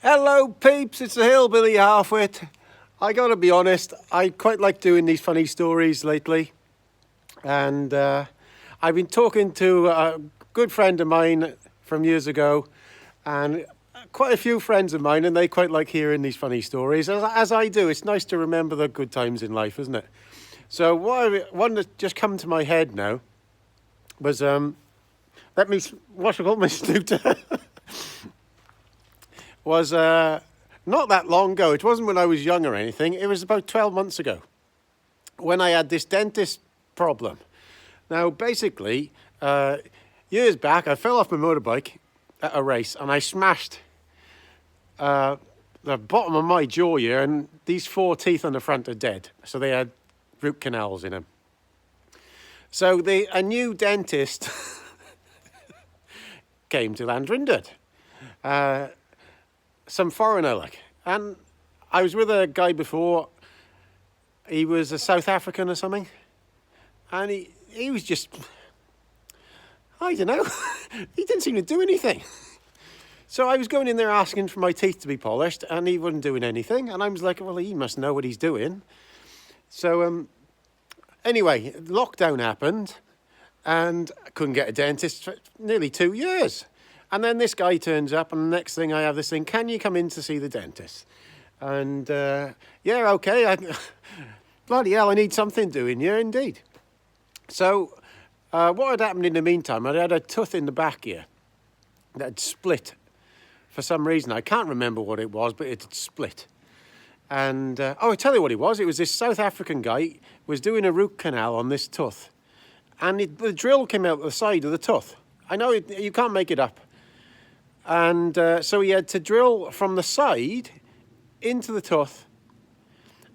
Hello peeps, it's the Hillbilly Halfwit. I gotta be honest, I quite like doing these funny stories lately. And I've been talking to a good friend of mine from years ago, and quite a few friends of mine, and they quite like hearing these funny stories, as I do. It's nice to remember the good times in life, isn't it? So one that just come to my head now was, let me, what's it called, my snooter? was not that long ago. It wasn't when I was young or anything. It was about 12 months ago when I had this dentist problem. Now, basically, years back, I fell off my motorbike at a race and I smashed the bottom of my jaw here, and these 4 teeth on the front are dead. So they had root canals in them. So a new dentist came to Landrindod. Some foreigner like, and I was with a guy before. He was a South African or something, and he was just, I don't know, he didn't seem to do anything. So I was going in there asking for my teeth to be polished, and he wasn't doing anything, and I was like, well, he must know what he's doing. So anyway, lockdown happened, and I couldn't get a dentist for nearly 2 years. And then this guy turns up, and the next thing I have this thing, can you come in to see the dentist? And, yeah, okay. Bloody hell, I need something doing here, indeed. So, what had happened in the meantime, I had a tooth in the back here that had split for some reason. I can't remember what it was, but it had split. And, I tell you what it was. It was this South African guy was doing a root canal on this tooth. And the drill came out the side of the tooth. I know you can't make it up. And so he had to drill from the side into the tooth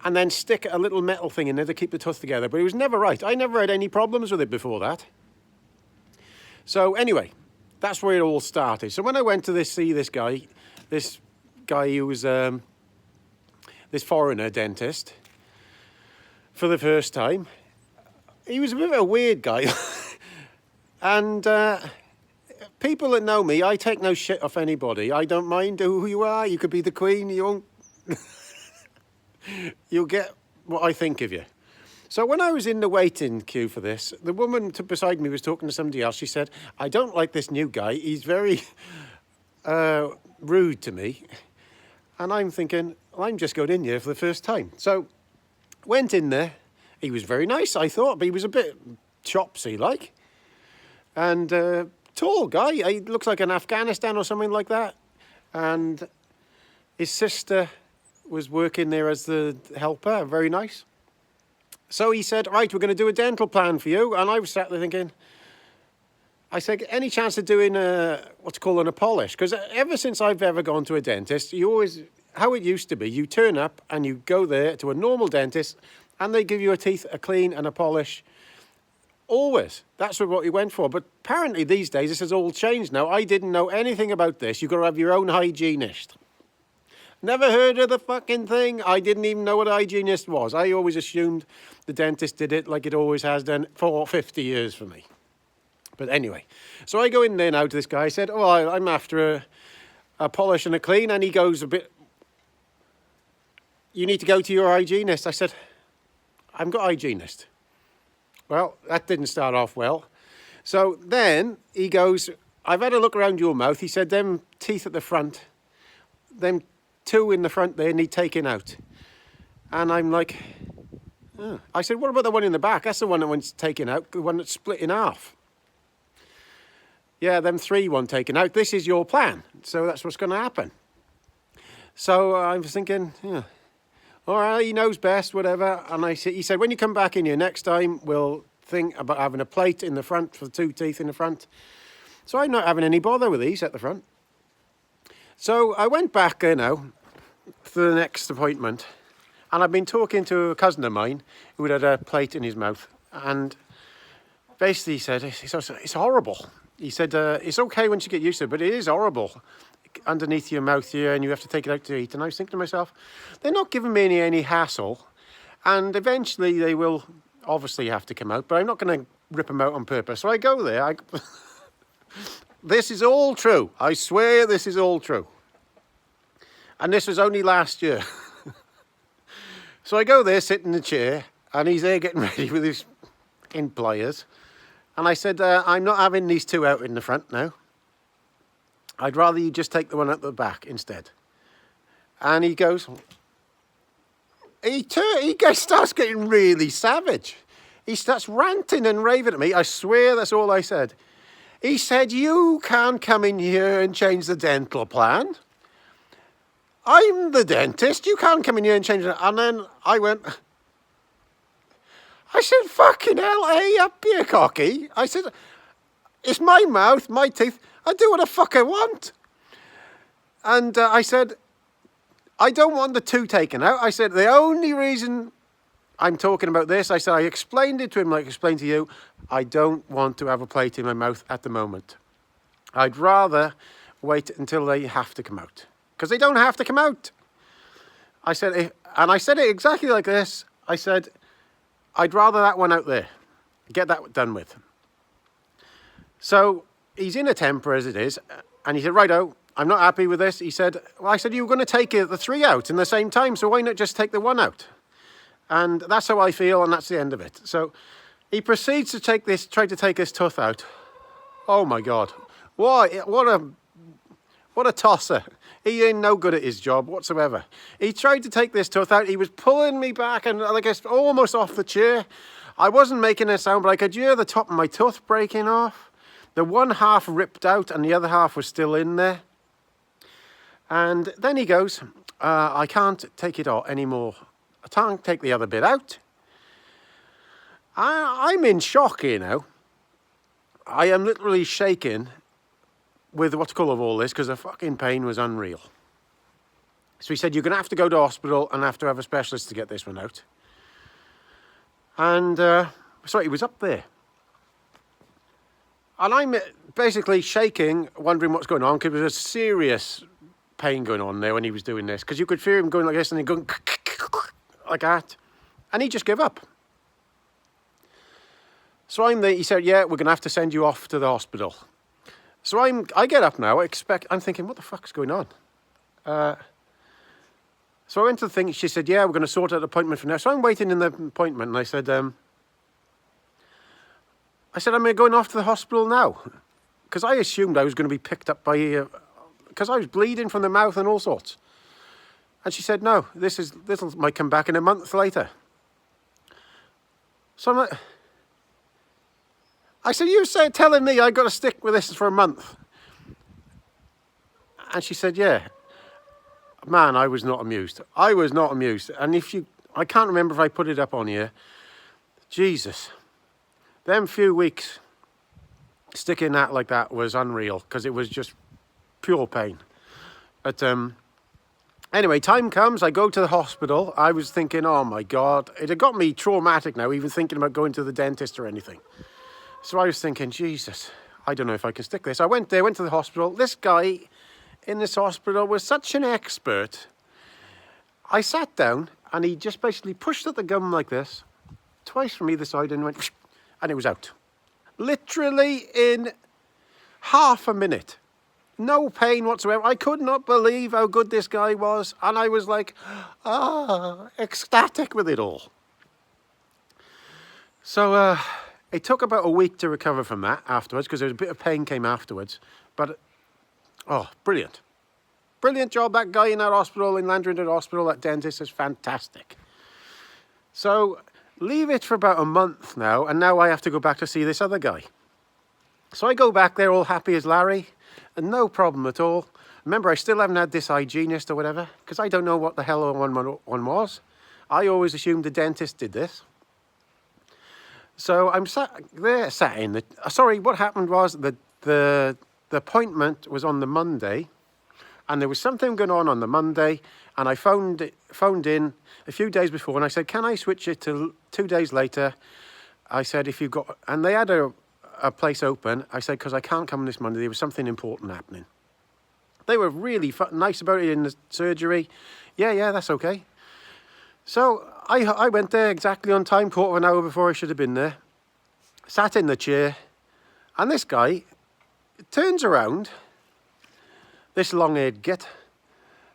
and then stick a little metal thing in there to keep the tooth together. But it was never right. I never had any problems with it before that. So anyway, that's where it all started. So when I went to see this guy who was this foreigner dentist for the first time, he was a bit of a weird guy. And people that know me, I take no shit off anybody. I don't mind who you are. You could be the Queen. You won't. You'll get what I think of you. So when I was in the waiting queue for this, the woman beside me was talking to somebody else. She said, I don't like this new guy. He's very rude to me. And I'm thinking, well, I'm just going in here for the first time. So went in there. He was very nice, I thought, but he was a bit chopsy like. And tall guy. He looks like an Afghanistan or something like that. And his sister was working there as the helper. Very nice. So he said, right, we're going to do a dental plan for you. And I was sat there thinking, I said, any chance of doing what's called a polish? Because ever since I've ever gone to a dentist, you always, how it used to be, you turn up and you go there to a normal dentist and they give you a clean and a polish. Always. That's what he went for. But apparently these days this has all changed now. I didn't know anything about this. You've got to have your own hygienist. Never heard of the fucking thing. I didn't even know what a hygienist was. I always assumed the dentist did it like it always has done for 50 years for me. But anyway, so I go in there now to this guy. I said, I'm after a polish and a clean. And he goes a bit, you need to go to your hygienist. I said, I haven't got a hygienist. Well, that didn't start off well. So then he goes, I've had a look around your mouth. He said, them teeth at the front, them 2 in the front there need taking out. And I'm like, oh. I said, what about the one in the back? That's the one that wants taken out, the one that's split in half. Yeah, them 3 want taken out. This is your plan. So that's what's going to happen. So I was thinking, yeah. All right, he knows best, whatever. And he said, when you come back in here next time, we'll think about having a plate in the front for the 2 teeth in the front. So I'm not having any bother with these at the front. So I went back there now for the next appointment. And I've been talking to a cousin of mine who had a plate in his mouth. And basically he said, it's horrible. He said, it's okay once you get used to it, but it is horrible. Underneath your mouth here, and you have to take it out to eat. And I was thinking to myself, they're not giving me any hassle, and eventually they will obviously have to come out, but I'm not going to rip them out on purpose. So I go there. This is all true. I swear this is all true. And this was only last year. So I go there, sit in the chair, and he's there getting ready with his fucking pliers. And I said, I'm not having these two out in the front now. I'd rather you just take the one at the back instead. And he goes, he starts getting really savage. He starts ranting and raving at me. I swear that's all I said. He said, you can't come in here and change the dental plan. I'm the dentist. You can't come in here and change it. And then I said, fucking hell, hey, up here, cocky. I said, it's my mouth, my teeth. I do what the fuck I want. And I said, I don't want the two taken out. I said, the only reason I'm talking about this, I said, I explained it to him like I explained to you. I don't want to have a plate in my mouth at the moment. I'd rather wait until they have to come out. Because they don't have to come out. I said, and I said it exactly like this. I said, I'd rather that one out there. Get that done with. So he's in a temper as it is. And he said, righto, I'm not happy with this. He said, well, I said, you were going to take the three out in the same time. So why not just take the one out? And that's how I feel. And that's the end of it. So he proceeds to try to take this tooth out. Oh my God. Why? What a tosser. He ain't no good at his job whatsoever. He tried to take this tooth out. He was pulling me back and like almost off the chair. I wasn't making a sound, but I could hear the top of my tooth breaking off. The one half ripped out and the other half was still in there. And then he goes, I can't take it out anymore. I can't take the other bit out. I'm in shock here now. I am literally shaking with what's called of all this because the fucking pain was unreal. So he said, you're going to have to go to hospital and have to have a specialist to get this one out. And so he was up there. And I'm basically shaking, wondering what's going on because there was a serious pain going on there when he was doing this. Because you could hear him going like this and he going like that. And he just gave up. So I'm there, he said, yeah, we're going to have to send you off to the hospital. So I get up now, I'm thinking, what the fuck's going on? So I went to the thing, she said, yeah, we're going to sort out an appointment for now. So I'm waiting in the appointment and I said, am I going off to the hospital now? Because I assumed I was going to be picked up by, because I was bleeding from the mouth and all sorts. And she said, no, this might come back in a month later. So I'm like, I said, you said telling me I got to stick with this for a month. And she said, yeah. Man, I was not amused. I was not amused. And I can't remember if I put it up on here. Jesus. Them few weeks sticking that like that was unreal because it was just pure pain. But anyway, time comes, I go to the hospital. I was thinking, oh my God, it had got me traumatic now, even thinking about going to the dentist or anything. So I was thinking, Jesus, I don't know if I can stick this. I went there, went to the hospital. This guy in this hospital was such an expert. I sat down and he just basically pushed at the gum like this, twice from either side and went, and it was out. Literally in half a minute. No pain whatsoever. I could not believe how good this guy was. And I was like, ecstatic with it all. So, it took about a week to recover from that afterwards because there was a bit of pain came afterwards. But, oh, brilliant. Brilliant job. That guy in that hospital, in Landry Hospital, that dentist is fantastic. So, leave it for about a month now. And now I have to go back to see this other guy. So I go back there all happy as Larry. And no problem at all. Remember, I still haven't had this hygienist or whatever. Because I don't know what the hell one was. I always assumed the dentist did this. So I'm sat in the... Sorry, what happened was the appointment was on the Monday. And there was something going on the Monday. And I phoned in a few days before. And I said, can I switch it to 2 days later? I said, if you've got... And they had a place open. I said, because I can't come this Monday. There was something important happening. They were really nice about it in the surgery. Yeah, that's okay. So I went there exactly on time, quarter of an hour before I should have been there. Sat in the chair. And this guy turns around, this long-haired git,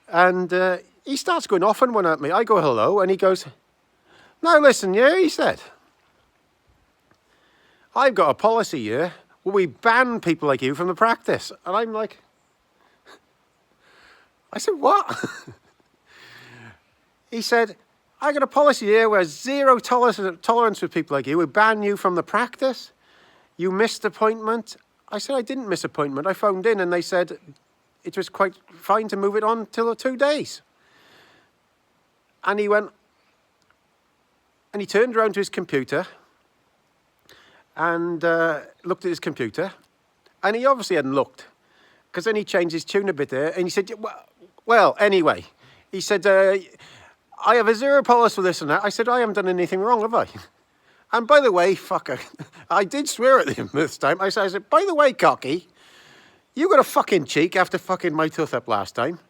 And he starts going off on one at me. I go, hello, and he goes, now listen, yeah, he said, I've got a policy here where we ban people like you from the practice. And I'm like, I said, what? He said, I got a policy here where zero tolerance with people like you. We ban you from the practice. You missed appointment. I said, I didn't miss appointment. I phoned in and they said it was quite fine to move it on till 2 days. And he went, and he turned around to his computer and looked at his computer. And he obviously hadn't looked, because then he changed his tune a bit there. And he said, well, anyway, he said, I have a zero policy for this and that. I said, I haven't done anything wrong, have I? And by the way, fucker, I did swear at him this time. I said, by the way, cocky, you got a fucking cheek after fucking my tooth up last time.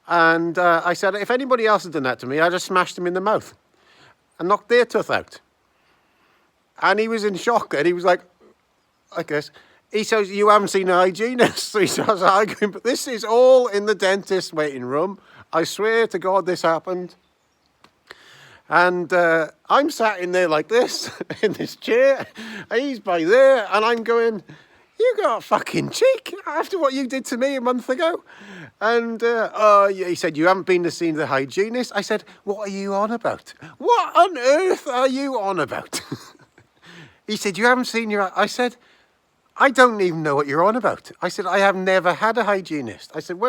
And I said, if anybody else had done that to me, I'd have smashed them in the mouth and knocked their tooth out. And he was in shock. And he was like this. He says, you haven't seen a hygienist. So he starts arguing, but this is all in the dentist waiting room. I swear to God this happened. And I'm sat in there like this, in this chair. He's by there, and I'm going, you got a fucking cheek after what you did to me a month ago. And he said, you haven't been to see the hygienist. I said, what are you on about? What on earth are you on about? He said, you haven't seen your... I said, I don't even know what you're on about. I said, I have never had a hygienist. I said,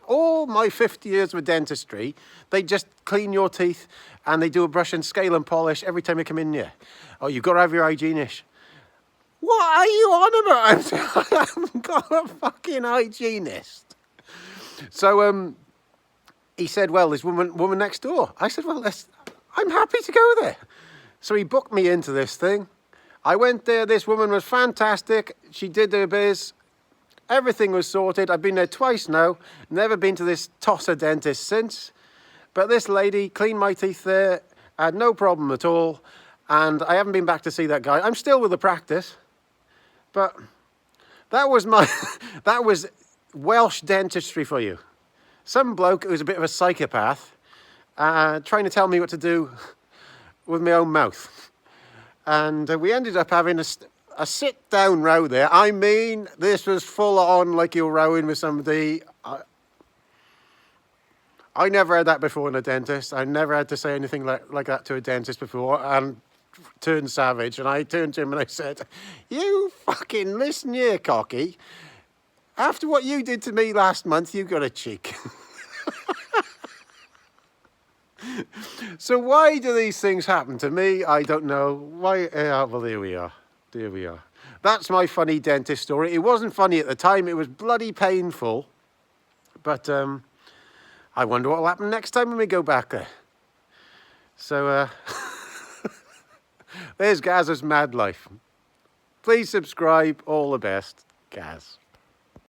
all my 50 years with dentistry, they just clean your teeth and they do a brush and scale and polish every time you come in here. Oh, you've got to have your hygienist. What are you on about? I said, I haven't got a fucking hygienist. So he said, well, there's woman next door. I said, well, I'm happy to go there. So he booked me into this thing. I went there. This woman was fantastic. She did her biz. Everything was sorted. I've been there twice now. Never been to this tosser dentist since. But this lady cleaned my teeth there. I had no problem at all. And I haven't been back to see that guy. I'm still with the practice. But that was that was Welsh dentistry for you. Some bloke who was a bit of a psychopath trying to tell me what to do with my own mouth. And we ended up having a sit-down row there. I mean, this was full on like you're rowing with somebody. I never had that before in a dentist. I never had to say anything like that to a dentist before and turned savage. And I turned to him and I said, you fucking listen here, cocky. After what you did to me last month, you got a cheek. So why do these things happen to me? I don't know. Why? Well, there we are. There we are. That's my funny dentist story. It wasn't funny at the time. It was bloody painful. But I wonder what will happen next time when we go back there. So there's Gaz's mad life. Please subscribe. All the best, Gaz.